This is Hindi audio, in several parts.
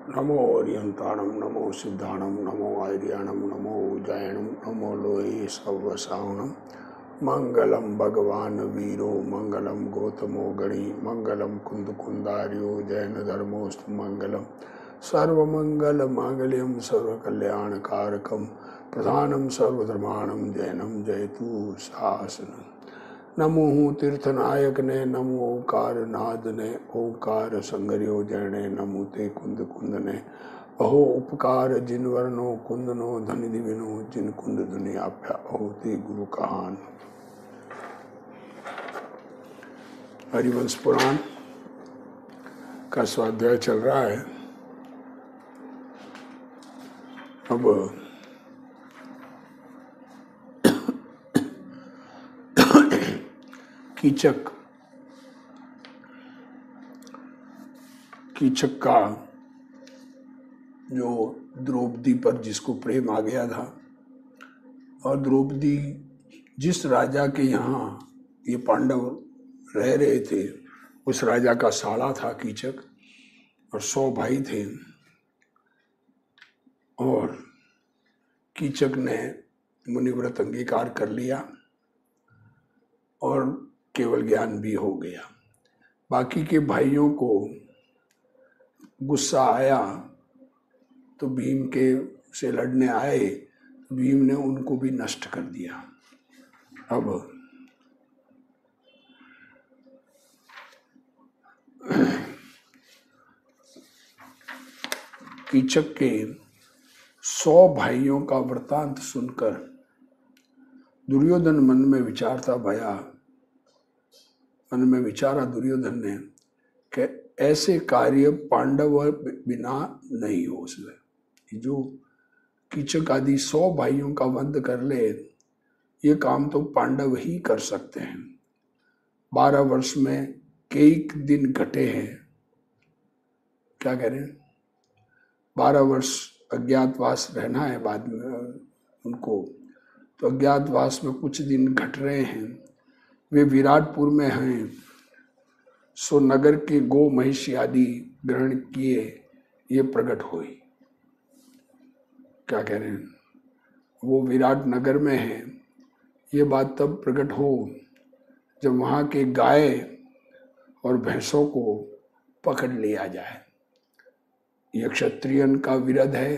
नमो ओरियंताणम नमो सिद्धाणम नमो आर्याणम नमो उज्जैनम नमो लोये सर्वसावणम मंगलम भगवान वीरो मंगलम गौतमो गणी मंगलम कुंद कुंदार्यो जैन धर्मोस्तु मंगलम सर्वमंगल मांगल्यम सर्वकल्याणकारकम प्रधानम सर्वधर्माणम जैनम जयतु शासनम। नमो तीर्थनायक ने नमो ओंकार नाद ने ओंकार संगर्यो जैने नमो ते कुंद कुंद ने अहो उपकार जिन वर्णो कुंदनो धनि दिविनो जिन कुंद धुनि आप्या अहो ते गुरु कहान। हरिवंश पुराण का स्वाध्याय चल रहा है। अब कीचक का जो द्रौपदी पर जिसको प्रेम आ गया था और द्रौपदी जिस राजा के यहाँ ये पांडव रह रहे थे उस राजा का साला था कीचक और 100 भाई थे। और कीचक ने मुनिव्रत अंगीकार कर लिया और केवल ज्ञान भी हो गया। बाकी के भाइयों को गुस्सा आया तो भीम के से लड़ने आए, भीम ने उनको भी नष्ट कर दिया। अब कीचक के 100 भाइयों का वृतांत सुनकर दुर्योधन मन में विचारा दुर्योधन ने कि ऐसे कार्य पांडव बिना नहीं हो सकते। जो कीचक आदि 100 भाइयों का वध कर ले ये काम तो पांडव ही कर सकते हैं। 12 वर्ष में कई दिन घटे हैं, क्या कह रहे हैं, 12 वर्ष अज्ञातवास रहना है बाद में उनको, तो अज्ञातवास में कुछ दिन घट रहे हैं। वे विराटपुर में हैं, सो नगर के गो महिषी आदि ग्रहण किए ये प्रकट हुई। क्या कह रहे हैं, वो विराट नगर में है, ये बात तब प्रकट हो जब वहाँ के गाय और भैंसों को पकड़ लिया जाए। यह क्षत्रियन का विरध है।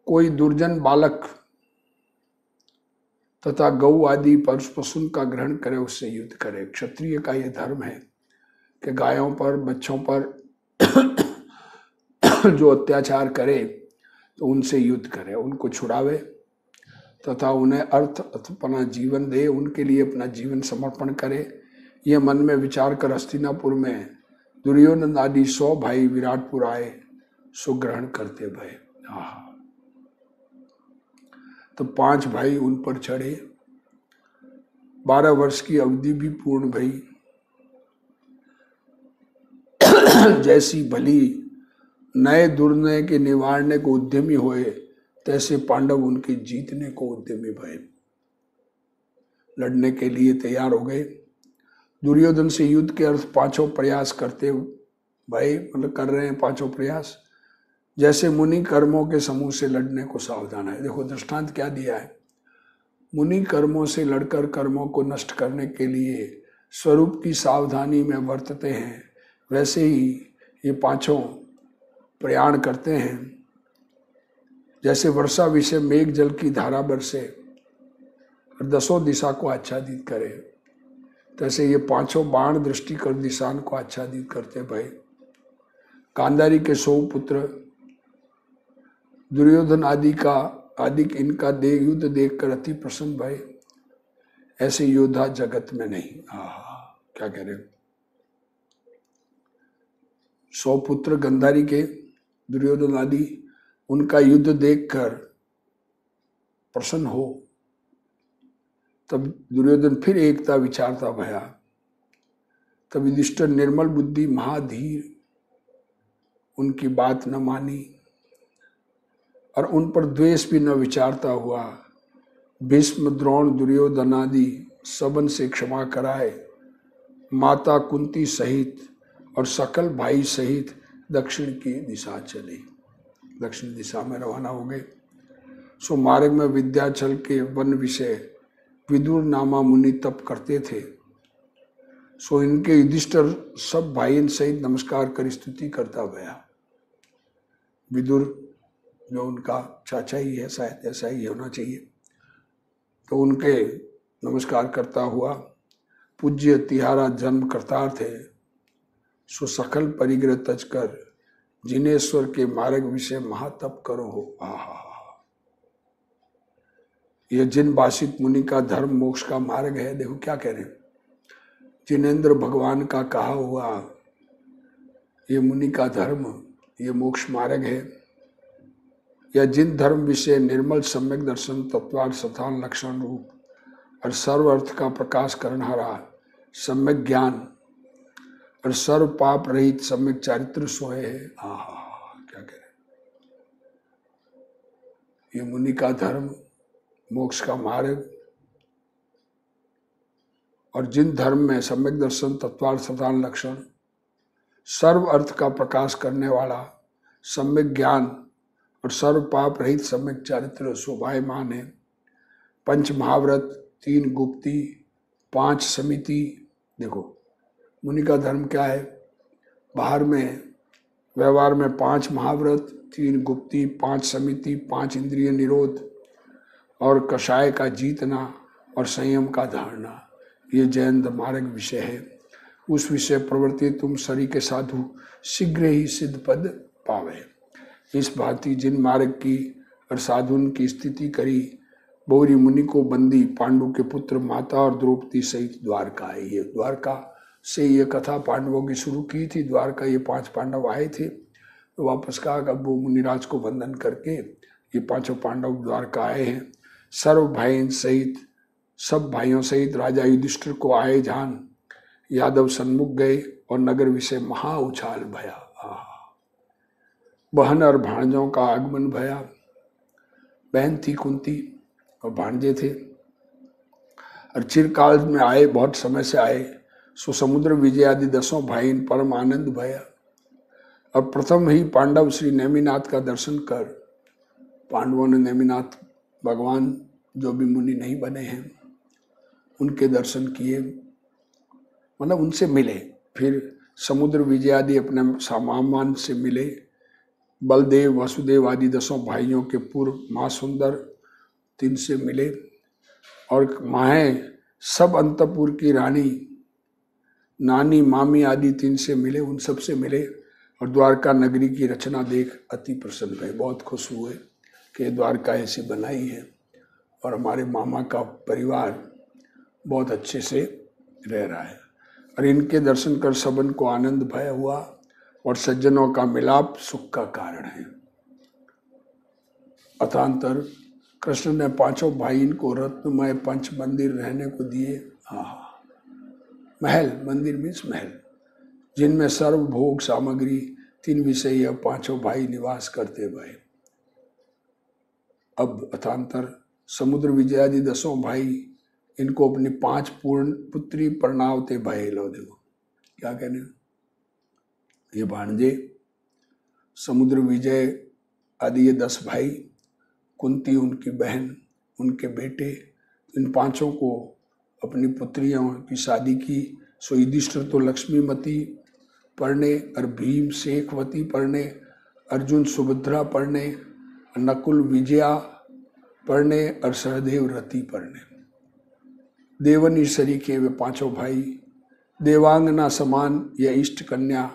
कोई दुर्जन बालक तथा गौ आदि पशु का ग्रहण करे, उससे युद्ध करे। क्षत्रिय का यह धर्म है कि गायों पर बच्चों पर जो अत्याचार करे तो उनसे युद्ध करे, उनको छुड़ावे तथा उन्हें अर्थ अपना जीवन दे, उनके लिए अपना जीवन समर्पण करे। ये मन में विचार कर हस्तिनापुर में दुर्योधन आदि 100 भाई विराटपुर आए, सो ग्रहण करते भय। तो 5 भाई उन पर चढ़े। 12 वर्ष की अवधि भी पूर्ण भई। जैसी भली नए दुर्नय के निवारने को उद्यमी हुए, तैसे पांडव उनके जीतने को उद्यमी भये, लड़ने के लिए तैयार हो गए। दुर्योधन से युद्ध के अर्थ 5 प्रयास करते भाई, मतलब कर रहे हैं 5 प्रयास। जैसे मुनि कर्मों के समूह से लड़ने को सावधान है। देखो दृष्टांत क्या दिया है, मुनि कर्मों से लड़कर कर्मों को नष्ट करने के लिए स्वरूप की सावधानी में वर्तते हैं, वैसे ही ये 5 प्रयाण करते हैं। जैसे वर्षा विषय मेघ जल की धारा बरसे और 10 दिशा को आच्छादित करे, तैसे ये 5 बाण दृष्टि कर दिशान को आच्छादित करते भाई। गांधारी के 100 पुत्र दुर्योधन आदि इनका युद्ध देखकर अति प्रसन्न भय। ऐसे योद्धा जगत में नहीं। क्या कह रहे हैं, 100 पुत्र गंधारी के दुर्योधन आदि, उनका युद्ध देखकर प्रसन्न हो। तब दुर्योधन फिर एकता विचारता भया। तब युधिष्ठिर निर्मल बुद्धि महाधीर उनकी बात न मानी और उन पर द्वेष भी न विचारता हुआ भीष्म द्रोण दुर्योधन आदि सबन से क्षमा कराए। माता कुंती सहित और सकल भाई सहित दक्षिण की दिशा चले, दक्षिण दिशा में रवाना हो गए। सो मार्ग में विंध्याचल के वन विषय विदुर नामा मुनि तप करते थे। सो इनके युधिष्ठिर सब भाई सहित नमस्कार कर स्तुति करता गया। विदुर जो उनका चाचा ही है, शायद ऐसा ही होना चाहिए, तो उनके नमस्कार करता हुआ, पूज्य तिहारा जन्म करतार थे, सो सकल परिग्रह तज कर जिनेश्वर के मार्ग विषय महातप करो हो। आहा, यह जिन भाषित मुनि का धर्म मोक्ष का मार्ग है। देखो क्या कह रहे हैं, जिनेन्द्र भगवान का कहा हुआ ये मुनि का धर्म, ये मोक्ष मार्ग है। या जिन धर्म विषय निर्मल सम्यक दर्शन तत्वार्थ सथान लक्षण रूप और सर्व अर्थ का प्रकाश करनहारा सम्यक ज्ञान और सर्व पाप रहित सम्यक चारित्र सोए है। क्या कह रहे, ये मुनि का धर्म मोक्ष का मार्ग, और जिन धर्म में सम्यक दर्शन तत्वार्थ सथान लक्षण सर्व अर्थ का प्रकाश करने वाला सम्यक ज्ञान और सर्व पाप रहित सम्यक चारित्र शोभायमान है। पंच महाव्रत, 3 गुप्ती, 5 समिति। देखो मुनि का धर्म क्या है, बाहर में व्यवहार में 5 महाव्रत, 3 गुप्ती, 5 समिति, 5 इंद्रिय निरोध और कषाय का जीतना और संयम का धारणा, ये जैन मार्ग विषय है। उस विषय प्रवृत्ति तुम शरीर के साधु शीघ्र ही सिद्ध पद पावे। इस भांति जिन मार्ग की और साधुन की स्थिति करी, बौरी मुनि को बंदी पांडु के पुत्र माता और द्रौपदी सहित द्वारका आए। ये द्वारका से ये कथा पांडवों की शुरू की थी। द्वारका ये 5 पांडव आए थे, तो वापस कहा कि अब वो मुनिराज को वंदन करके ये 5 पांडव द्वारका आए हैं। सर्व भाई सहित, सब भाइयों सहित राजा युधिष्ठिर को आए जान यादव सन्मुख गए और नगर विषय महा उछाल भया। बहन और भांजों का आगमन भया। बहन थी कुंती और भांजे थे, और चिरकाल में आए, बहुत समय से आए। सो समुद्र विजय आदि 10 भाई परम आनंद भया। और प्रथम ही पांडव श्री नेमिनाथ का दर्शन कर, पांडवों ने नेमिनाथ भगवान जो भी मुनि नहीं बने हैं उनके दर्शन किए, मतलब उनसे मिले। फिर समुद्र विजय आदि अपने सामान से मिले। बलदेव, वसुदेव आदि 10 भाइयों के पूर्व माँ सुंदर 3 से मिले, और माहें सब अंतपुर की रानी, नानी, मामी आदि 3 से मिले, उन सब से मिले। और द्वारका नगरी की रचना देख अति प्रसन्न भये, बहुत खुश हुए कि द्वारका ऐसी बनाई है और हमारे मामा का परिवार बहुत अच्छे से रह रहा है। और इनके दर्शन कर सबन को आनंद भय हुआ, और सज्जनों का मिलाप सुख का कारण है। अथांतर कृष्ण ने 5 भाई को रत्नमय पंच मंदिर रहने को दिए। महल, मंदिर मीन्स महल, जिनमें सर्व भोग सामग्री 3 विषय 5 भाई निवास करते भये। अब अथांतर समुद्र विजय आदि 10 भाई, इनको अपनी 5 पूर्ण पुत्री परणावते भये। लो देखो क्या कहने, ये भांजे समुद्र विजय आदि ये 10 भाई, कुंती उनकी बहन, उनके बेटे, इन 5 को अपनी पुत्रियों की शादी की। सो युधिष्ठिर तो लक्ष्मीमती पढ़ने, और भीम शेखवती पढ़ने, अर्जुन सुभद्रा पढ़ने, नकुल विजया पढ़ने, और सहदेव रति पढ़ने। देवनी सरीखे वे 5 भाई, देवांगना समान या इष्ट कन्या,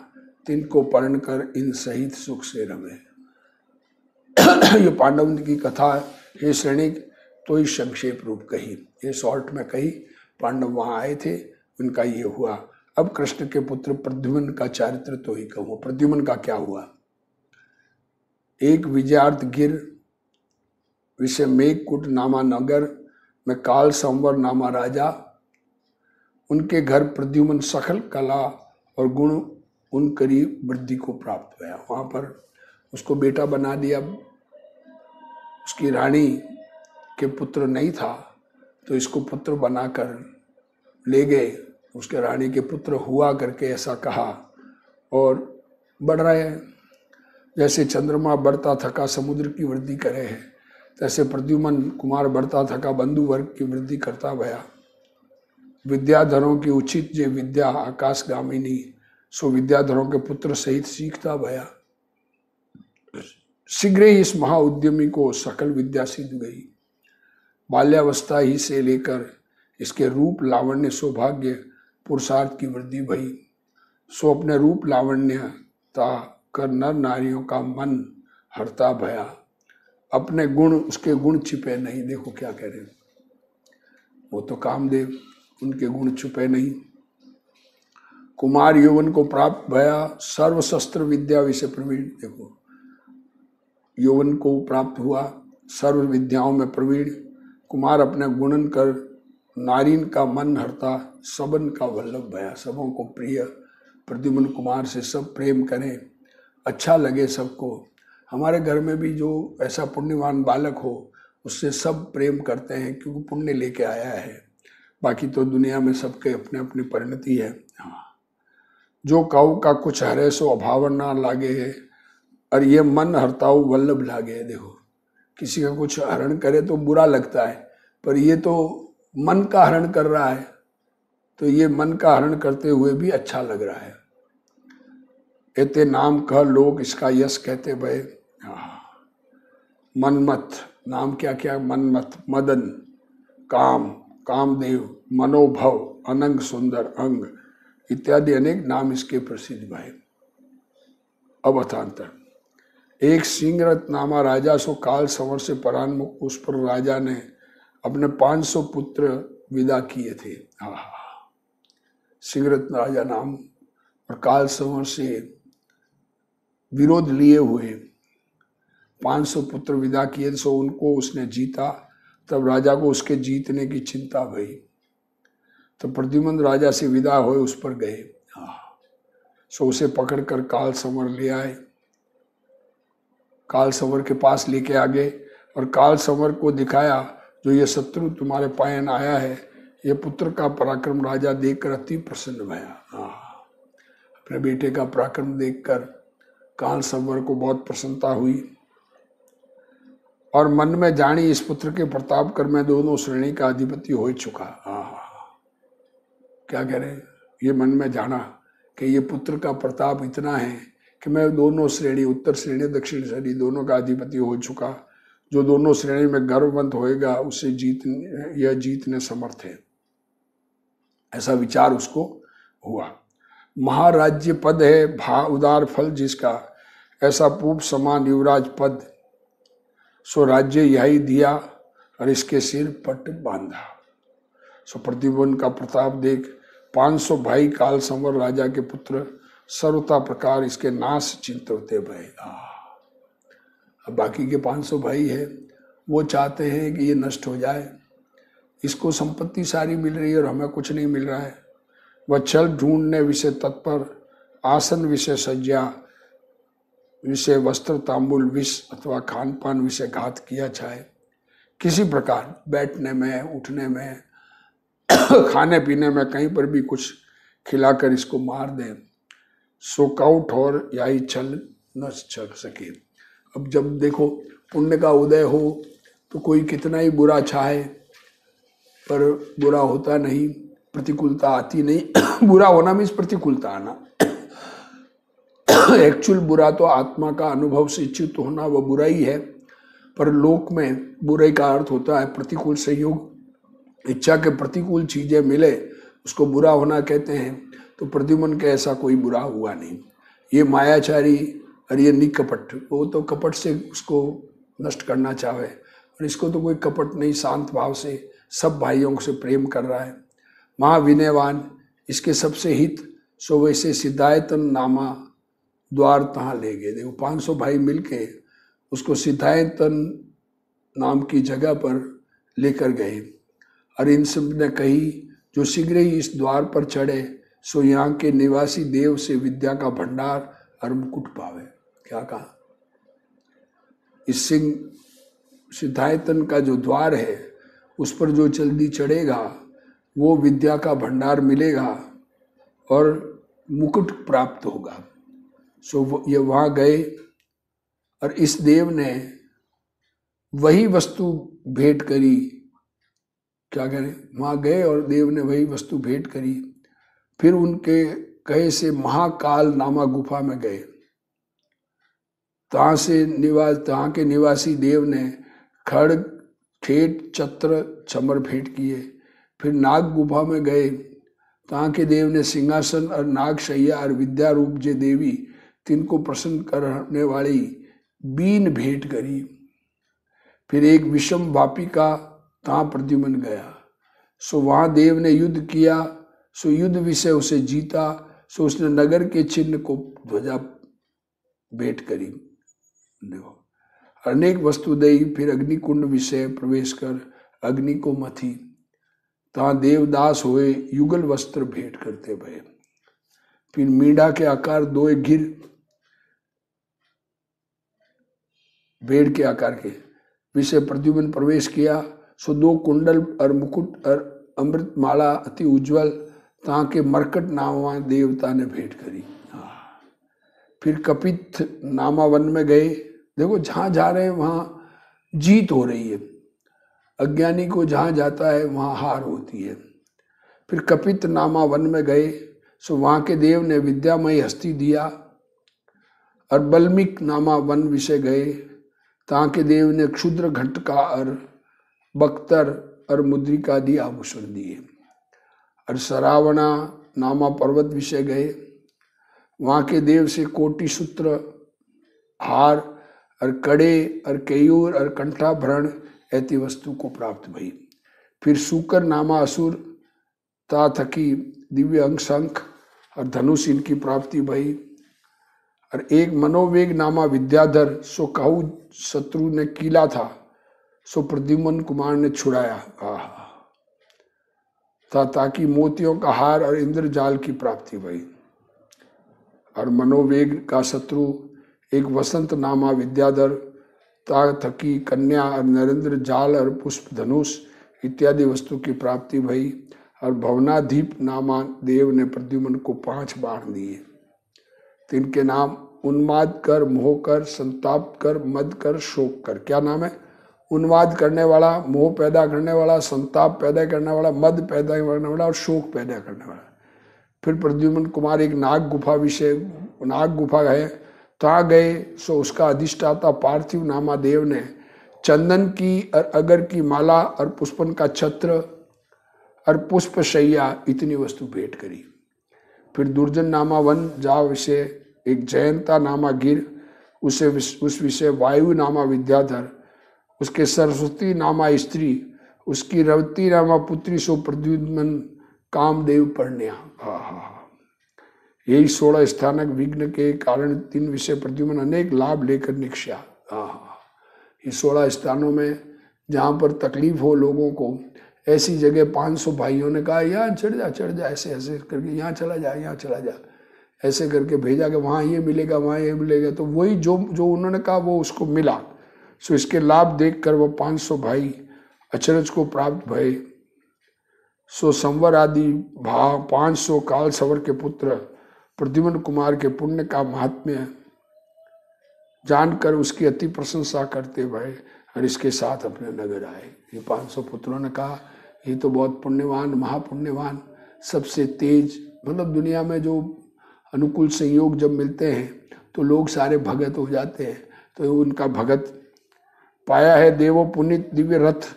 तिनको पढ़ कर इन सहित सुख से रमे। ये पांडव की कथा हे श्रेणिक तो ही संक्षेप रूप कही, ये शॉर्ट में कही। पांडव वहां आए थे, उनका ये हुआ। अब कृष्ण के पुत्र प्रद्युम्न का चारित्र तो ही कहूँ। प्रद्युम्न का क्या हुआ, एक विजयार्थ गिर विषय मेघकूट नामा नगर में काल संवर नामा राजा, उनके घर प्रद्युम्न सकल कला और गुण उन करीब वृद्धि को प्राप्त हुआ। वहाँ पर उसको बेटा बना दिया। उसकी रानी के पुत्र नहीं था तो इसको पुत्र बनाकर ले गए। उसके रानी के पुत्र हुआ करके ऐसा कहा, और बढ़ रहे हैं। जैसे चंद्रमा बढ़ता थका समुद्र की वृद्धि करे है, तैसे प्रद्युम्न कुमार बढ़ता थका बंधु वर्ग की वृद्धि करता भया। विद्याधरों की उचित जे विद्या आकाशगामिनी, सो विद्याधरों के पुत्र सहित सीखता भया। शीघ्र ही इस महाउद्यमी को सकल विद्या सिद्ध गई। बाल्यावस्था ही से लेकर इसके रूप लावण्य सौभाग्य पुरुषार्थ की वृद्धि भई। सो अपने रूप लावण्यता कर नर नारियों का मन हरता भया। अपने गुण, उसके गुण छिपे नहीं। देखो क्या कह रहे हैं, वो तो कामदेव, उनके गुण छुपे नहीं। कुमार यौवन को प्राप्त भया, सर्व शस्त्र विद्या विषय प्रवीण। देखो यौवन को प्राप्त हुआ, सर्व विद्याओं में प्रवीण। कुमार अपने गुणन कर नारीन का मन हरता, सबन का वल्लभ भया। सबों को प्रिय प्रद्युम्न कुमार से सब प्रेम करें, अच्छा लगे सबको। हमारे घर में भी जो ऐसा पुण्यवान बालक हो उससे सब प्रेम करते हैं, क्योंकि पुण्य लेके आया है। बाकी तो दुनिया में सबके अपने अपनी परिणति है। हाँ, जो काऊ का कुछ हरे सो अभावन ना लागे है, और ये मन हरताऊ वल्लभ लागे है। देखो किसी का कुछ हरण करे तो बुरा लगता है, पर ये तो मन का हरण कर रहा है, तो ये मन का हरण करते हुए भी अच्छा लग रहा है। एते नाम कह लोग इसका यश कहते भय। मनमत, नाम क्या क्या, मनमत, मदन, काम, कामदेव, मनोभव, अनंग सुंदर, अंग इत्यादि अनेक नाम इसके प्रसिद्ध भय। अवतांतर, एक सिंहरथ नामा राजा सो काल संवर से परान्मुख, उस पर राजा ने अपने 500 पुत्र विदा किए थे। सिंहरथ राजा नाम, और काल संवर से विरोध लिए हुए 500 पुत्र विदा किए, सो उनको उसने जीता। तब राजा को उसके जीतने की चिंता भई, तो प्रद्युम्न राजा से विदा हुए उस पर गए। सो उसे पकड़कर काल संवर ले आए, काल संवर के पास लेके आ गए, और काल संवर को दिखाया जो ये शत्रु तुम्हारे पायन आया है, ये पुत्र का पराक्रम राजा देखकर अति प्रसन्न भया। अपने बेटे का पराक्रम देखकर काल संवर को बहुत प्रसन्नता हुई, और मन में जानी इस पुत्र के प्रताप कर मैं दोनों श्रेणी का अधिपति हो चुका। क्या कह रहे हैं, ये मन में जाना कि ये पुत्र का प्रताप इतना है कि मैं दोनों श्रेणी, उत्तर श्रेणी दक्षिण श्रेणी दोनों का अधिपति हो चुका। जो दोनों श्रेणी में गर्ववंत होएगा उसे जीतने समर्थ है, ऐसा विचार उसको हुआ। महाराज्य पद है भा उदार फल जिसका, ऐसा पूप समान युवराज पद, सो राज्य यही दिया और इसके सिर पट बांधा। सो प्रद्युम्न का प्रताप देख 500 भाई काल संवर राजा के पुत्र सर्वता प्रकार इसके नाश चिंतते भय। अब बाकी के 500 भाई है, वो चाहते हैं कि ये नष्ट हो जाए, इसको संपत्ति सारी मिल रही है और हमें कुछ नहीं मिल रहा है। वह छल ढूंढने विषय तत्पर, आसन विषय सज्जा विषय वस्त्र तांबुल विष अथवा खान पान विषय घात किया चाहे, किसी प्रकार बैठने में, उठने में, खाने पीने में कहीं पर भी कुछ खिलाकर इसको मार दें। सो काउट और यही छल न चल सके। अब जब देखो पुण्य का उदय हो तो कोई कितना ही बुरा चाहे, पर बुरा होता नहीं, प्रतिकूलता आती नहीं। बुरा होना मीन्स प्रतिकूलता आना। एक्चुअल बुरा तो आत्मा का अनुभव से चित्त होना, वह बुरा ही है, पर लोक में बुराई का अर्थ होता है प्रतिकूल संयोग। इच्छा के प्रतिकूल चीजें मिले उसको बुरा होना कहते हैं। तो प्रद्युम्न के ऐसा कोई बुरा हुआ नहीं। ये मायाचारी और ये निकपट, वो तो कपट से उसको नष्ट करना चाहे, और इसको तो कोई कपट नहीं, शांत भाव से सब भाइयों से प्रेम कर रहा है। महाविनयवान, इसके सबसे हित, सो वैसे सिद्धायतन नामा द्वार तहाँ ले गए। देखो 500 भाई मिलके उसको सिद्धायतन नाम की जगह पर लेकर गए, और इन सब ने कही जो शीघ्र ही इस द्वार पर चढ़े सो यहाँ के निवासी देव से विद्या का भंडार और मुकुट पावे। क्या कहा, इस सिद्धायतन का जो द्वार है उस पर जो जल्दी चढ़ेगा वो विद्या का भंडार मिलेगा और मुकुट प्राप्त होगा। ये वहाँ गए और इस देव ने वही वस्तु भेंट करी। क्या करें, वहाँ गए और देव ने वही वस्तु भेंट करी। फिर उनके कहे से महाकाल नामा गुफा में गए। तहाँ के निवासी देव ने खड्ग, ठेठ, चत्र, चमर भेंट किए। फिर नाग गुफा में गए। तहाँ के देव ने सिंहासन और नाग शैया और विद्या रूप जे देवी तिनको प्रसन्न करने वाली बीन भेंट करी। फिर एक विषम वापिका तहाँ प्रद्युम्न गया। सो वहाँ देव ने युद्ध किया। सो युद्ध विषय उसे जीता। सो उसने नगर के चिन्ह को ध्वजा भेंट करी। देखो, अनेक वस्तु दई। फिर अग्निकुंड विषय प्रवेश कर अग्नि को मथी। तहाँ देवदास होए युगल वस्त्र भेंट करते भये। फिर मींढ़ा के आकार 2 घिर, भेड़ के आकार के विषय प्रद्युम्न प्रवेश किया। सो 2 कुंडल और मुकुट और अमृत माला अति उज्जवल तहाँ के मरकट नामा देवता ने भेंट करी। फिर कपित नामा वन में गए। देखो, जहाँ जा रहे हैं वहाँ जीत हो रही है। अज्ञानी को जहाँ जाता है वहाँ हार होती है। फिर कपित नामा वन में गए। सो वहाँ के देव ने विद्यामयी हस्ती दिया। और बल्मिक नामा वन विषय गए। तहाँ के देव ने क्षुद्र घटका और बख्तर और मुद्रिका आदि आभूषण दिए। और सरावणा नामा पर्वत विषय गए। वहाँ के देव से कोटि सूत्र, हार और कड़े और केयूर और कंठाभरण ऐसी वस्तु को प्राप्त भई। फिर सूकर नामा असुर ता थकी दिव्य अंग शंख और धनुष इनकी प्राप्ति भई। और एक मनोवेग नामा विद्याधर सो कहू शत्रु ने कीला था, सो प्रद्युम्न कुमार ने छुड़ाया था, ताकि मोतियों का हार और इंद्रजाल की प्राप्ति भई। और मनोवेग का शत्रु एक वसंत नामा विद्याधर ता थकी कन्या और नरेंद्र जाल और पुष्प धनुष इत्यादि वस्तु की प्राप्ति भई। और भवनाधीप नामा देव ने प्रद्युम्न को 5 बाण दिए। तिनके नाम उन्माद कर, मोह कर, संताप कर, मद कर, शोक कर। क्या नाम है? उन्माद करने वाला, मोह पैदा करने वाला, संताप पैदा करने वाला, मद पैदा करने वाला और शोक पैदा करने वाला। फिर प्रद्युम्न कुमार एक नाग गुफा है, तहाँ गए। सो उसका अधिष्ठाता पार्थिव नामा देव ने चंदन की और अगर की माला और पुष्पन का छत्र और पुष्प शैया इतनी वस्तु भेंट करी। फिर दुर्जन नामा वन जा विषय एक जयंता नामा गिर, उस विषय वायु नामा विद्याधर, उसके सरस्वती नामा स्त्री, उसकी रवती नामा पुत्री सो प्रद्युम्न कामदेव पढ़निया। यही 16 स्थानक विघ्न के कारण 3 विषय प्रद्युम्न अनेक लाभ लेकर निकषा। ये 16 स्थानों में जहाँ पर तकलीफ हो लोगों को, ऐसी जगह 500 भाइयों ने कहा यहाँ चढ़ जा, ऐसे ऐसे करके यहाँ चला जा, ऐसे करके भेजा कि वहाँ ये मिलेगा, वहाँ ये मिलेगा। तो वही जो उन्होंने कहा वो उसको मिला। सो इसके लाभ देखकर वो 500 भाई अचरज को प्राप्त भये। सो संवर आदि 500 काल सवर के पुत्र प्रद्युम्न कुमार के पुण्य का महात्म्य जानकर उसकी अति प्रशंसा करते भये और इसके साथ अपने नगर आए। ये 500 पुत्रों ने कहा ये तो बहुत पुण्यवान, महापुण्यवान, सबसे तेज, मतलब दुनिया में जो अनुकूल संयोग जब मिलते हैं तो लोग सारे भगत हो जाते हैं। तो उनका भगत पाया है। देवो पुनीत दिव्य रथ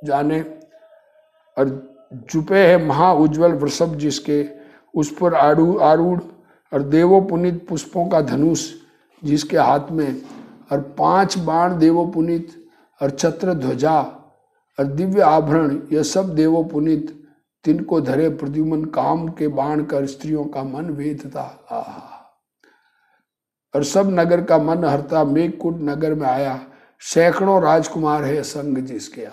जाने और जुपे है महा उज्ज्वल वृषभ जिसके, उस पर आरूढ़ और देवो पुनीत पुष्पों का धनुष जिसके हाथ में, और 5 बाण देवो पुनीत और छत्र ध्वजा और दिव्य आभरण, यह सब देवो पुनीत तिनको धरे प्रद्युम्न काम के बाण कर स्त्रियों का मन वेधता। और सब नगर का मन हरता मेघकूट नगर में आया, सैकड़ों राजकुमार है संग जिसके।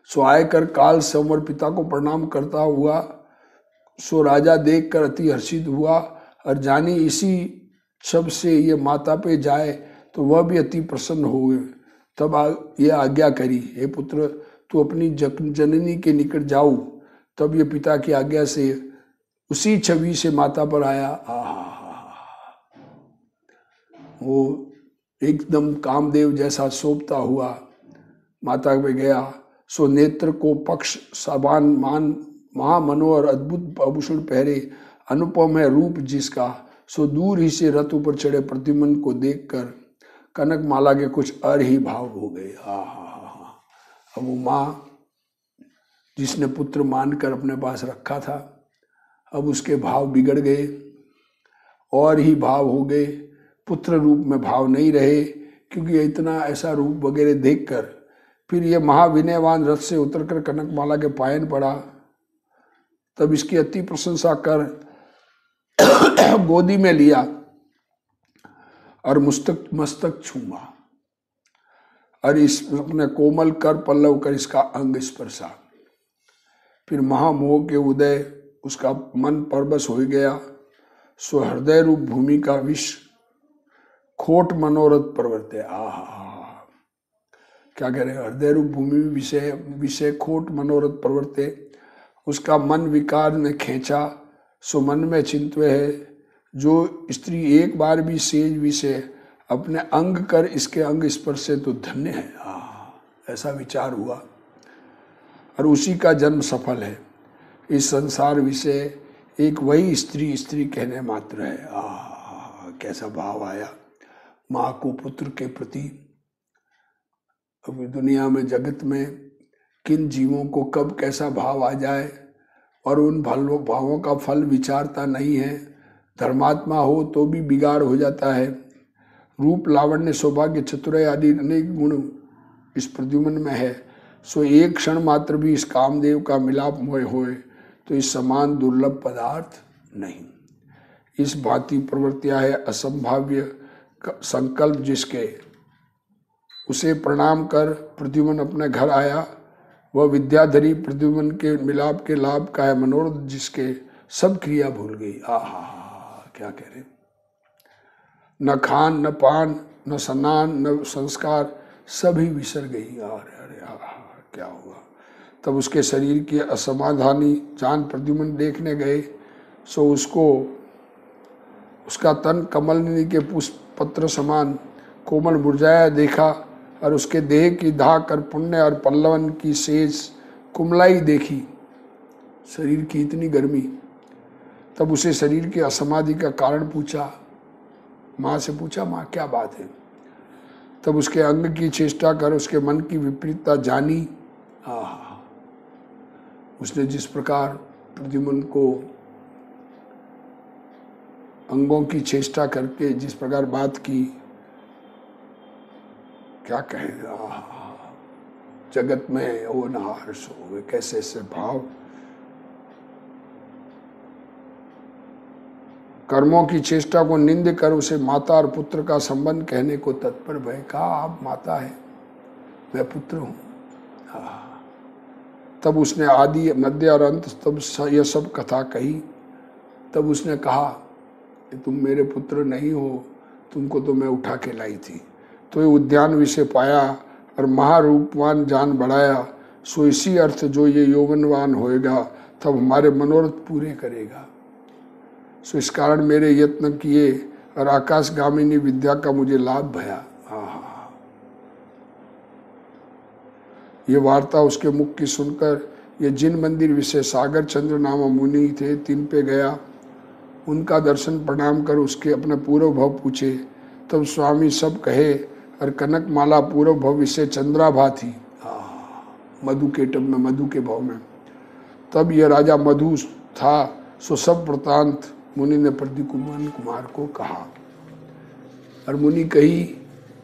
सो आयकर काल संवर पिता को प्रणाम करता हुआ, सो राजा देखकर अति हर्षित हुआ और जानी इसी शब्द से ये माता पे जाए तो वह भी अति प्रसन्न हो गए। तब ये आज्ञा करी, हे पुत्र तू अपनी जननी के निकट जाऊ। तब ये पिता की आज्ञा से उसी छवि से माता पर आया। वो एकदम कामदेव जैसा शोभता हुआ माता में गया। सो नेत्र को पक्ष सबान मान महामनोहर अद्भुत आभूषण पहरे अनुपम है रूप जिसका। सो दूर ही से रथ ऊपर चढ़े प्रद्युम्न को देखकर कनक माला के कुछ और ही भाव हो गए। हा। अब वो माँ जिसने पुत्र मानकर अपने पास रखा था, अब उसके भाव बिगड़ गए और ही भाव हो गए। पुत्र रूप में भाव नहीं रहे, क्योंकि इतना ऐसा रूप वगैरह देखकर फिर ये महाविनयवान रथ से उतरकर कनकमाला के पायन पड़ा। तब इसकी अति प्रशंसा कर गोदी में लिया और मस्तक छूमा और इस अपने कोमल कर पल्लव कर इसका अंग स्पर्शा। फिर महामोह के उदय उसका मन परबस हो गया। सो हृदय रूप भूमि का विष खोट मनोरथ प्रवर्ते। क्या कह रहे हैं? हृदय रूप भूमि विषय खोट मनोरथ प्रवर्ते। उसका मन विकार ने खींचा। सो मन में चिंतवे है, जो स्त्री एक बार भी सेज विषय अपने अंग कर इसके अंग स्पर्श से तो धन्य है। ऐसा विचार हुआ और उसी का जन्म सफल है। इस संसार विषय एक वही स्त्री कहने मात्र है। कैसा भाव आया माँ को पुत्र के प्रति। अभी दुनिया में जगत में किन जीवों को कब कैसा भाव आ जाए और उन भावों का फल विचारता नहीं है। धर्मात्मा हो तो भी बिगाड़ हो जाता है। रूप लावण्य सौभाग्य चतुराई आदि अनेक गुण इस प्रद्युम्न में है। सो एक क्षण मात्र भी इस कामदेव का मिलाप होए तो इस समान दुर्लभ पदार्थ नहीं। इस भांति प्रवृत्तियां है असंभाव्य संकल्प जिसके, उसे प्रणाम कर प्रद्युम्न अपने घर आया। वह विद्याधरी प्रद्युम्न के मिलाप के लाभ का है मनोरथ जिसके, सब क्रिया भूल गई। क्या कह रहे? न खान न पान न स्नान न संस्कार, सभी विसर गई। अरे क्या हुआ? तब उसके शरीर की असमाधानी जान प्रद्युम्न देखने गए। सो उसका तन कमलनी के पुष्प पत्र समान कोमल मुरझाया देखा और उसके देह की दाह कर पुण्य और पल्लवन की शेष कुमलाई देखी। शरीर की इतनी गर्मी। तब उसे शरीर की असमाधि का कारण पूछा। माँ से पूछा, माँ क्या बात है? तब उसके अंग की चेष्टा कर उसके मन की विपरीतता जानी। उसने जिस प्रकार प्रद्युम्न को अंगों की चेष्टा करके जिस प्रकार बात की, क्या कहेगा? जगत में ओ नहार सो, कैसे ऐसे भाव। कर्मों की चेष्टा को निंद कर उसे माता और पुत्र का संबंध कहने को तत्पर भय। कहा आप माता है, मैं पुत्र हूं। तब उसने आदि मध्य और अंत तब यह सब कथा कही। तब उसने कहा तुम मेरे पुत्र नहीं हो, तुमको तो मैं उठा के लाई थी। तो ये उद्यान विषय पाया और महारूपवान जान बढ़ाया। सो इसी अर्थ जो ये यौवनवान होएगा तब हमारे मनोरथ पूरे करेगा। सो इस कारण मेरे यत्न किए और आकाशगामिनी विद्या का मुझे लाभ भया। ये वार्ता उसके मुख की सुनकर ये जिन मंदिर विषय सागर चंद्र नामा मुनि थे तिन पे गया। उनका दर्शन प्रणाम कर उसके अपने पूर्व भव पूछे। तब स्वामी सब कहे और कनक माला पूर्व भव विषय चंद्राभा थी। मधु के टब में, मधु के भाव में। तब यह राजा मधु था। सो सब वृतांत मुनि ने प्रद्युम्न कुमार को कहा। और मुनि कही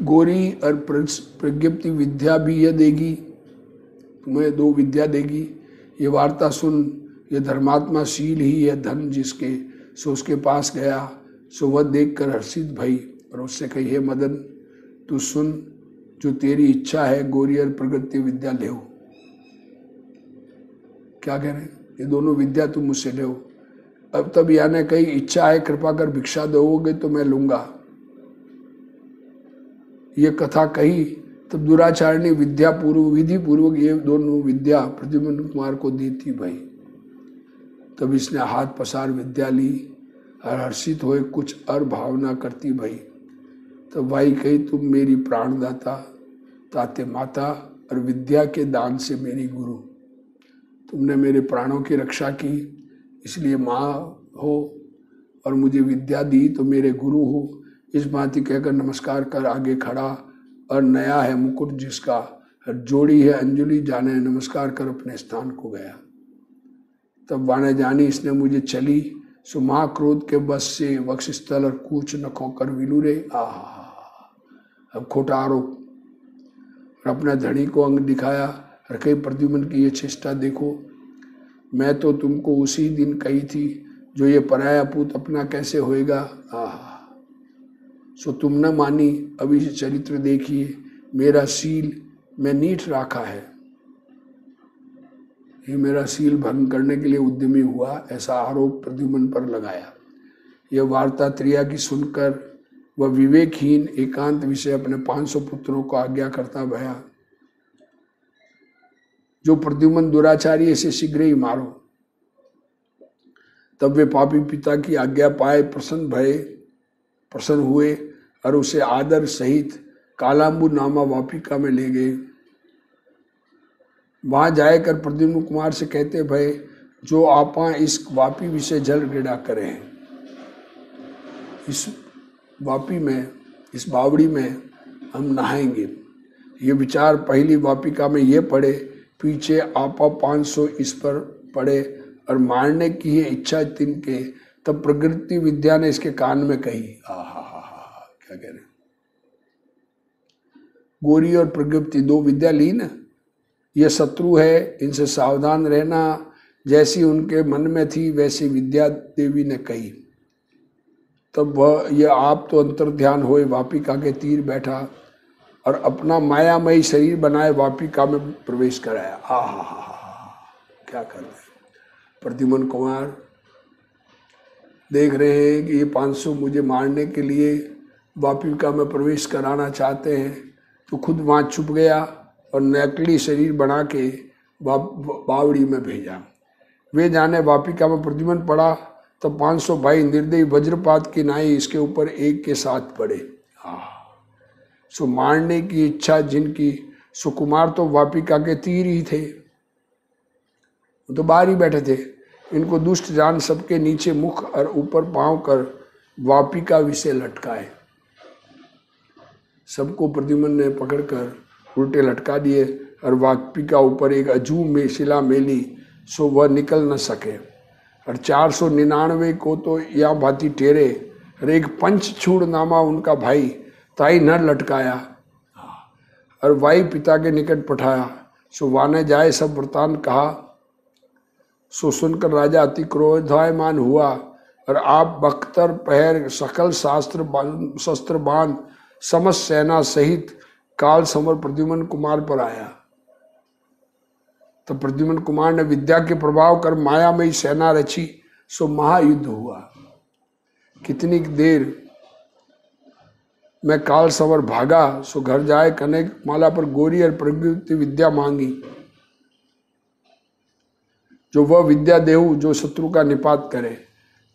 गोरी और प्रज्ञप्ति विद्या भी यह देगी, तुम्हें 2 विद्या देगी। ये वार्ता सुन, ये धर्मात्मा शील ही यह धन जिसके। सो उसके पास गया। सो वह देख कर हर्षित भई और उससे कही, हे मदन तू सुन, जो तेरी इच्छा है गोरी और प्रगति विद्या ले। क्या कह रहे? ये दोनों विद्या तुम मुझसे ले। अब तब यानी कही इच्छा है, कृपा कर भिक्षा दोगे तो मैं लूंगा। ये कथा कही। तब दुराचारणी विद्या पूर्व विधि पूर्वक ये दोनों विद्या प्रद्युम्न कुमार को दी थी भाई। तब इसने हाथ पसार विद्या ली और हर्षित हुए कुछ और भावना करती भाई। तो भाई कही, तुम मेरी प्राणदाता, ताते माता और विद्या के दान से मेरी गुरु। तुमने मेरे प्राणों की रक्षा की, इसलिए माँ हो, और मुझे विद्या दी तो मेरे गुरु हो। इस भांति कहकर नमस्कार कर आगे खड़ा, और नया है मुकुट जिसका, जोड़ी है अंजलि जाने, नमस्कार कर अपने स्थान को गया। तब वाणे जानी इसने मुझे चली, सो महाक्रोध के बस से वक्षस्थल और कूच न खोकर विलूरे। अब खोटा आरोप, और अपना धनी को अंग दिखाया, रखे प्रद्युम्न की ये चेष्टा देखो, मैं तो तुमको उसी दिन कही थी, जो ये पराया पूत अपना कैसे होएगा। सो तुम न मानी, अभी से चरित्र देखिए, मेरा सील मैं नीठ राखा है। ये मेरा सील भंग करने के लिए उद्यमी हुआ, ऐसा आरोप प्रद्युम्न पर लगाया। यह वार्ता त्रिया की सुनकर वह विवेकहीन एकांत विषय अपने 500 पुत्रों को आज्ञा करता भया, जो प्रद्युम्न दुराचारी ऐसे शीघ्र ही मारो। तब वे पापी पिता की आज्ञा पाए प्रसन्न हुए, और उसे आदर सहित कालांबु नामा वापिका में ले गए। वहां जाकर प्रद्युम्न कुमार से कहते भय, जो आपा इस वापी विषय जल क्रीड़ा करें, इस वापी में, इस बावड़ी में हम नहाएंगे। ये विचार पहली वापिका में ये पड़े, पीछे आपा 500 इस पर पड़े, और मारने की ये इच्छा तिनके। तब प्रकृति विद्या ने इसके कान में कही, क्या कह रहे, गौरी और प्रकृति 2 विद्या ली न, ये शत्रु है, इनसे सावधान रहना। जैसी उनके मन में थी वैसी विद्या देवी ने कही। तब वह ये आप तो अंतर ध्यान होए वापिका के तीर बैठा, और अपना मायामयी शरीर बनाए वापिका में प्रवेश कराया। क्या कर रहे प्रद्युम्न कुमार, देख रहे हैं कि ये 500 मुझे मारने के लिए वापिका में प्रवेश कराना चाहते हैं, तो खुद वहाँ छुप गया और नकली शरीर बना के बावड़ी में भेजा। वे जाने वापिका में प्रद्युम्न पड़ा, तब 500 भाई निर्दयी वज्रपात की नाई इसके ऊपर एक के साथ पड़े। सो मारने की इच्छा जिनकी, सुकुमार तो वापिका के तीर ही थे, वो तो बाहर ही बैठे थे। इनको दुष्ट जान सबके नीचे मुख और ऊपर पांव कर वापिका विषय लटकाए। सबको प्रद्युम्न ने पकड़कर उल्टे लटका दिए, और वापिका ऊपर एक अजू में शिला मेली, सो वह निकल न सके। और 499 को तो या भांति टेरे, और एक पंचछूड़ नामा उनका भाई ताई न लटकाया, और वाई पिता के निकट पठाया। सो वाने जाए सब वृतांत कहा। सो सुनकर राजा अति क्रोधायमान हुआ, और आप बख्तर पहर सकल शस्त्र बांध समस्त सेना सहित काल समर प्रद्युम्न कुमार पर आया। तो प्रद्युम्न कुमार ने विद्या के प्रभाव कर मायामयी सेना रची, सो महायुद्ध हुआ। कितनी देर मैं काल समर भागा, सो घर जाए कनेक माला पर गौरी और प्रकृति विद्या मांगी, जो वह विद्या देहु जो शत्रु का निपात करे।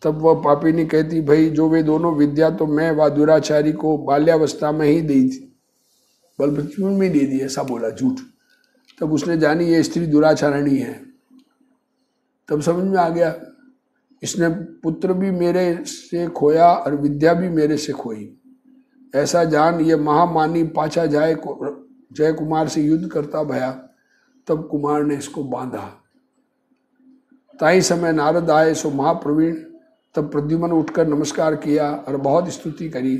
तब वह पापिनी कहती, भाई जो वे दोनों विद्या तो मैं व दुराचारी को बाल्यावस्था में ही दी थी, बलप्रद्युम्न में दे दी, ऐसा बोला झूठ। तब उसने जानी ये स्त्री दुराचारणी है। तब समझ में आ गया, इसने पुत्र भी मेरे से खोया और विद्या भी मेरे से खोई। ऐसा जान ये महामानी पाछा जय कुमार से युद्ध करता भया। तब कुमार ने इसको बांधा। ताई समय नारद आए, सो महाप्रवीण। तब प्रद्युम्न उठकर नमस्कार किया और बहुत स्तुति करी।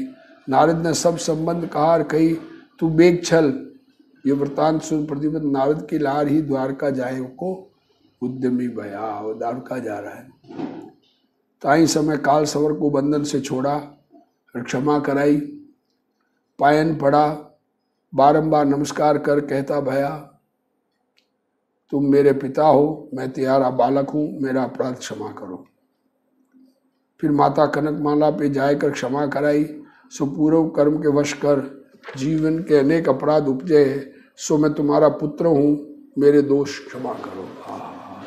नारद ने सब संबंध कहा और कही, तू बेग छल। ये वृतांत सुन प्रद्युम्न नारद की लार ही द्वारका जाए को उद्यमी भया। वो द्वारका जा रहा है। ताई समय काल सवर को बंधन से छोड़ा और क्षमा कराई। पायन पड़ा, बारंबार नमस्कार कर कहता भया, तुम मेरे पिता हो, मैं तुम्हारा बालक हूँ, मेरा अपराध क्षमा करो। फिर माता कनकमाला पे जाकर क्षमा कराई। सो पूर्व कर्म के वश कर जीवन के अनेक अपराध उपजे, सो मैं तुम्हारा पुत्र हूँ, मेरे दोष क्षमा करो।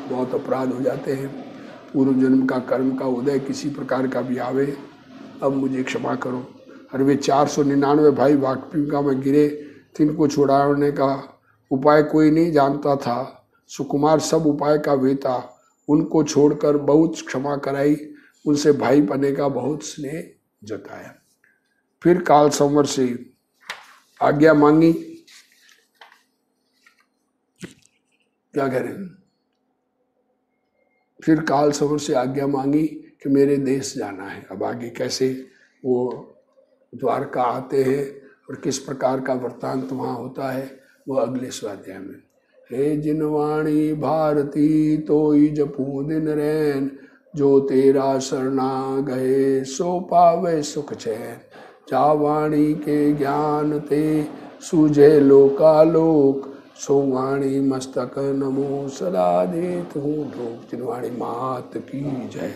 बहुत अपराध हो जाते हैं, पूर्व जन्म का कर्म का उदय किसी प्रकार का भी आवे, अब मुझे क्षमा करो। और वे 499 भाई वाकपिंगा में गिरे, तिनको छुड़ाने का उपाय कोई नहीं जानता था। सुकुमार सब उपाय का वेता, उनको छोड़कर बहुत क्षमा कराई, उनसे भाई बने का बहुत स्नेह जताया। फिर काल संवर से आज्ञा मांगी, क्या कह रहे हैं, फिर काल संवर से आज्ञा मांगी कि मेरे देश जाना है। अब आगे कैसे वो द्वारका आते हैं और किस प्रकार का वृत्तांत वहाँ होता है वो अगले स्वाध्याय में। हे जिनवाणी भारती तोई जपू दिन रैन, जो तेरा शरणा गए सो पावे सुख चैन। जा वाणी के ज्ञान ते सूझे लोकालोक, सो वाणी मस्तक नमो सदा देत हूँ ढोक। जिनवाणी मात की जय।